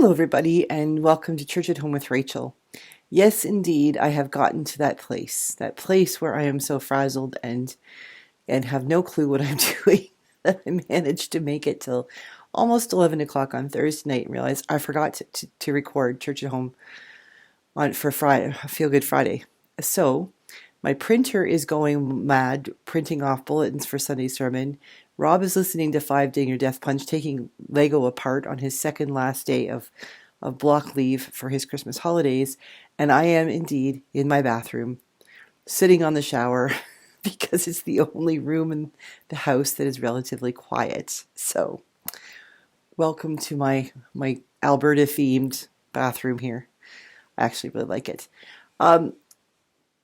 Hello, everybody, and welcome to Church at Home with Rachel. Yes, indeed, I have gotten to that place where I am so frazzled and have no clue what I'm doing. That I managed to make it till almost 11 o'clock on Thursday night and realized I forgot to record Church at Home for Friday, Feel Good Friday. So my printer is going mad, printing off bulletins for Sunday's sermon. Rob is listening to 5 Day Your Death Punch, taking Lego apart on his second last day of block leave for his Christmas holidays. And I am indeed in my bathroom, sitting on the shower because it's the only room in the house that is relatively quiet. So welcome to my Alberta themed bathroom here. I actually really like it. What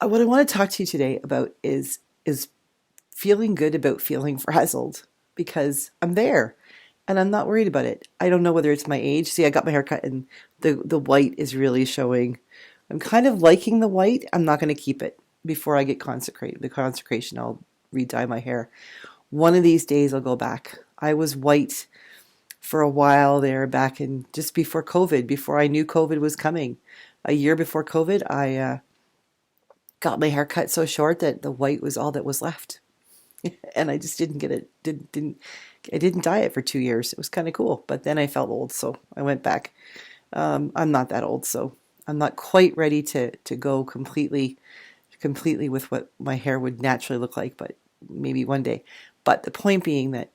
I want to talk to you today about is feeling good about feeling frazzled, because I'm there and I'm not worried about it. I don't know whether it's my age. See, I got my hair cut and the white is really showing. I'm kind of liking the white. I'm not going to keep it before I get the consecration. I'll re-dye my hair. One of these days I'll go back. I was white for a while there back in just before COVID, before I knew COVID was coming. A year before COVID, I got my hair cut so short that the white was all that was left. And I just didn't get it. I didn't dye it for 2 years. It was kind of cool, but then I felt old, so I went back. I'm not that old, so I'm not quite ready to go completely with what my hair would naturally look like, but maybe one day. But the point being that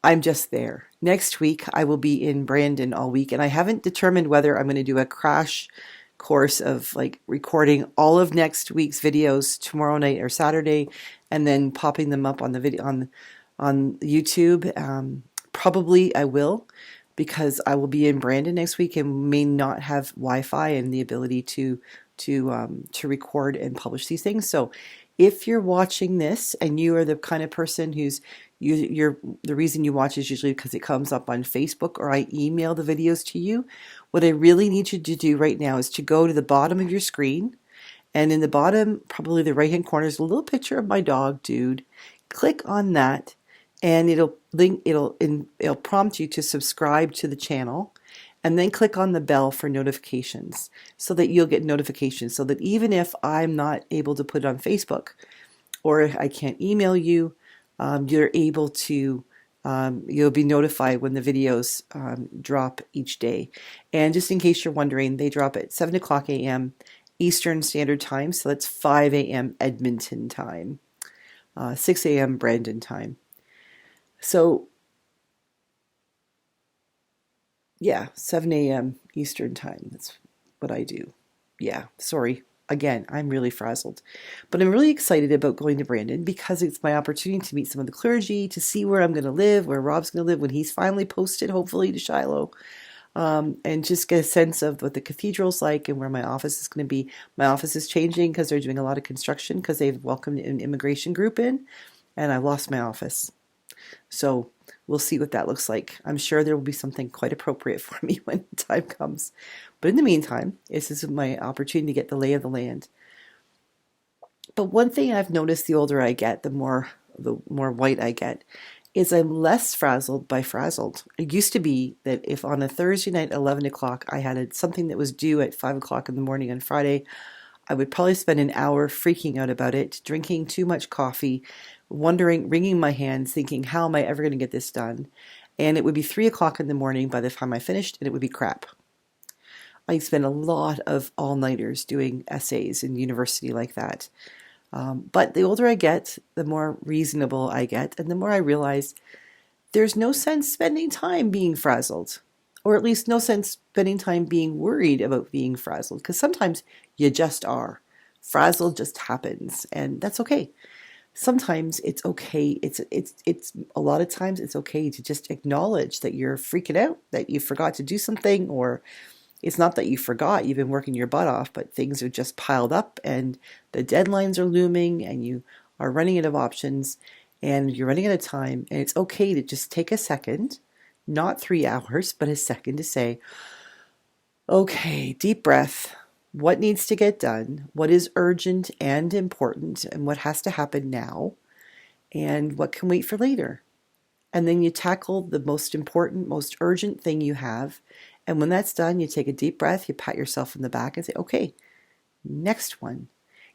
I'm just there. Next week I will be in Brandon all week, and I haven't determined whether I'm going to do a crash course of like recording all of next week's videos tomorrow night or Saturday, and then popping them up on the video on YouTube. Probably I will, because I will be in Brandon next week and may not have Wi-Fi and the ability to record and publish these things. So if you're watching this and you are the kind of person you're the reason you watch is usually because it comes up on Facebook or I email the videos to you, what I really need you to do right now is to go to the bottom of your screen, and in the bottom, probably the right-hand corner, is a little picture of my dog, Dude. Click on that, and it'll prompt you to subscribe to the channel, and then click on the bell for notifications so that you'll get notifications, so that even if I'm not able to put it on Facebook or I can't email you, you're able to, you'll be notified when the videos drop each day. And just in case you're wondering, they drop at 7 o'clock a.m. Eastern Standard Time, so that's 5 a.m. Edmonton time, 6 a.m. Brandon time. So yeah, 7 a.m. Eastern time, that's what I do. Yeah, sorry. Again, I'm really frazzled. But I'm really excited about going to Brandon because it's my opportunity to meet some of the clergy, to see where I'm going to live, where Rob's going to live when he's finally posted, hopefully, to Shiloh. And just get a sense of what the cathedral's like and where my office is going to be. My office is changing because they're doing a lot of construction because they've welcomed an immigration group in, and I lost my office. So we'll see what that looks like. I'm sure there will be something quite appropriate for me when the time comes. But in the meantime, this is my opportunity to get the lay of the land. But one thing I've noticed the older I get, the more white I get, is I'm less frazzled by frazzled. It used to be that if on a Thursday night, 11 o'clock, I had something that was due at 5 o'clock in the morning on Friday, I would probably spend an hour freaking out about it, drinking too much coffee, wondering, wringing my hands, thinking, how am I ever going to get this done? And it would be 3 o'clock in the morning by the time I finished, and it would be crap. I spent a lot of all-nighters doing essays in university like that. But the older I get, the more reasonable I get, and the more I realize there's no sense spending time being frazzled, or at least no sense spending time being worried about being frazzled, because sometimes you just are. Frazzled just happens, and that's okay. Sometimes it's okay. It's a lot of times it's okay to just acknowledge that you're freaking out, that you forgot to do something, or it's not that you forgot, you've been working your butt off, but things are just piled up and the deadlines are looming and you are running out of options and you're running out of time. And it's okay to just take a second, not 3 hours, but a second to say, okay, deep breath. What needs to get done? What is urgent and important? And what has to happen now? And what can wait for later? And then you tackle the most important, most urgent thing you have, And when that's done, you take a deep breath, you pat yourself in the back and say, okay, next one.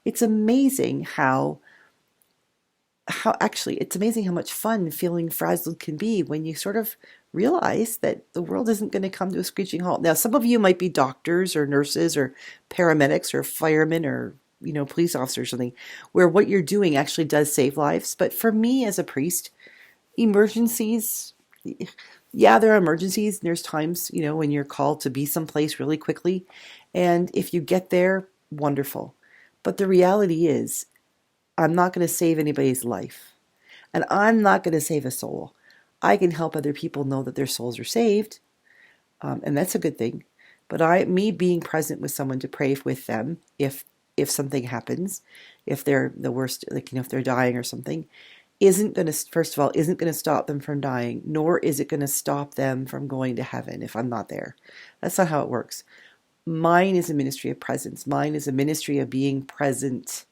It's amazing it's amazing how much fun feeling frazzled can be when you sort of realize that the world isn't going to come to a screeching halt. Now, some of you might be doctors or nurses or paramedics or firemen or police officers or something, where what you're doing actually does save lives. But for me as a priest, emergencies, yeah, there are emergencies. There's times, when you're called to be someplace really quickly. And if you get there, wonderful. But the reality is, I'm not going to save anybody's life. And I'm not going to save a soul. I can help other people know that their souls are saved. And that's a good thing. But me being present with someone to pray with them, if something happens, if they're the worst, if they're dying or something, isn't going to, first of all, isn't going to stop them from dying, nor is it going to stop them from going to heaven if I'm not there. That's not how it works. Mine is a ministry of presence. Mine is a ministry of being present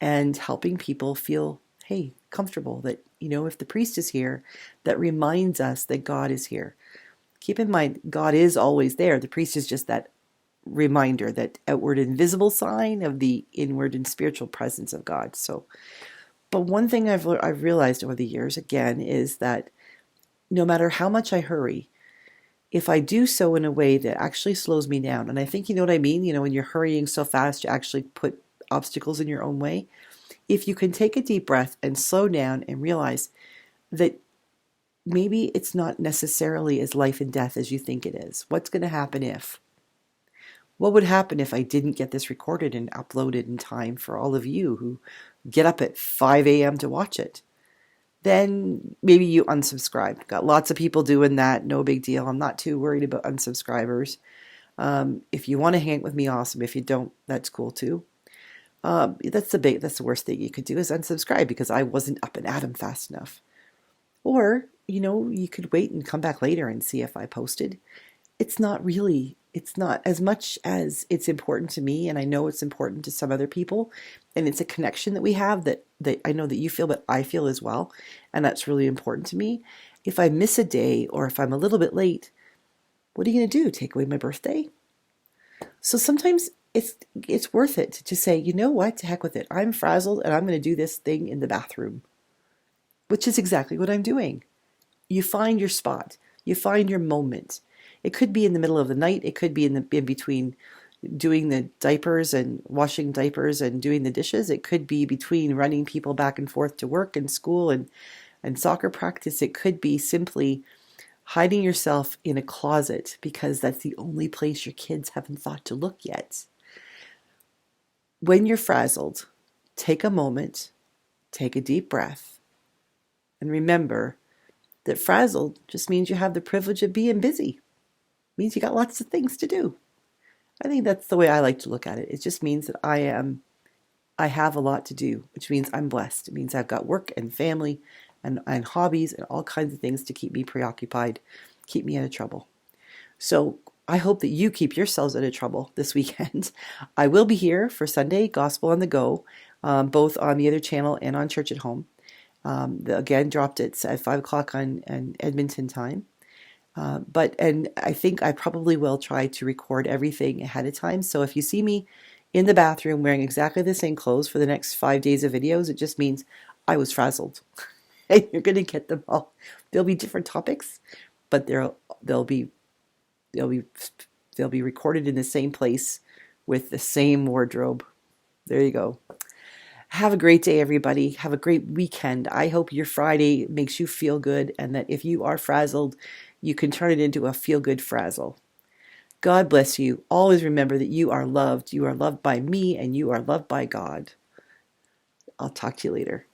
and helping people feel, hey, comfortable that, if the priest is here, that reminds us that God is here. Keep in mind, God is always there. The priest is just that reminder, that outward invisible sign of the inward and spiritual presence of God. So, but one thing I've realized over the years, again, is that no matter how much I hurry, if I do so in a way that actually slows me down, and I think you know what I mean, when you're hurrying so fast, you actually put obstacles in your own way. If you can take a deep breath and slow down and realize that maybe it's not necessarily as life and death as you think it is. What's going to happen if? What would happen if I didn't get this recorded and uploaded in time for all of you who get up at 5 a.m. to watch it? Then maybe you unsubscribe. Got lots of people doing that. No big deal. I'm not too worried about unsubscribers. If you want to hang with me, awesome. If you don't, that's cool too. That's the worst thing you could do is unsubscribe because I wasn't up and at 'em fast enough. Or, you could wait and come back later and see if I posted. It's not as much as it's important to me, and I know it's important to some other people, and it's a connection that we have that I know that you feel, but I feel as well, and that's really important to me. If I miss a day or if I'm a little bit late, what are you going to do? Take away my birthday? So sometimes it's worth it to say, you know what, to heck with it. I'm frazzled and I'm going to do this thing in the bathroom, which is exactly what I'm doing. You find your spot. You find your moment. It could be in the middle of the night. It could be in between doing the diapers and washing diapers and doing the dishes. It could be between running people back and forth to work and school and soccer practice. It could be simply hiding yourself in a closet because that's the only place your kids haven't thought to look yet. When you're frazzled, take a moment, take a deep breath, and remember that frazzled just means you have the privilege of being busy. It means you got lots of things to do. I think that's the way I like to look at it. It just means that I have a lot to do, which means I'm blessed. It means I've got work and family and hobbies and all kinds of things to keep me preoccupied, keep me out of trouble. So I hope that you keep yourselves out of trouble this weekend. I will be here for Sunday Gospel on the Go, both on the other channel and on Church at Home. Again, dropped at 5 o'clock on Edmonton time. And I think I probably will try to record everything ahead of time. So if you see me in the bathroom wearing exactly the same clothes for the next 5 days of videos, it just means I was frazzled. And you're going to get them all. There'll be different topics, but they'll be recorded in the same place with the same wardrobe. There you go. Have a great day, everybody. Have a great weekend. I hope your Friday makes you feel good, and that if you are frazzled, you can turn it into a feel-good frazzle. God bless you. Always remember that you are loved. You are loved by me, and you are loved by God. I'll talk to you later.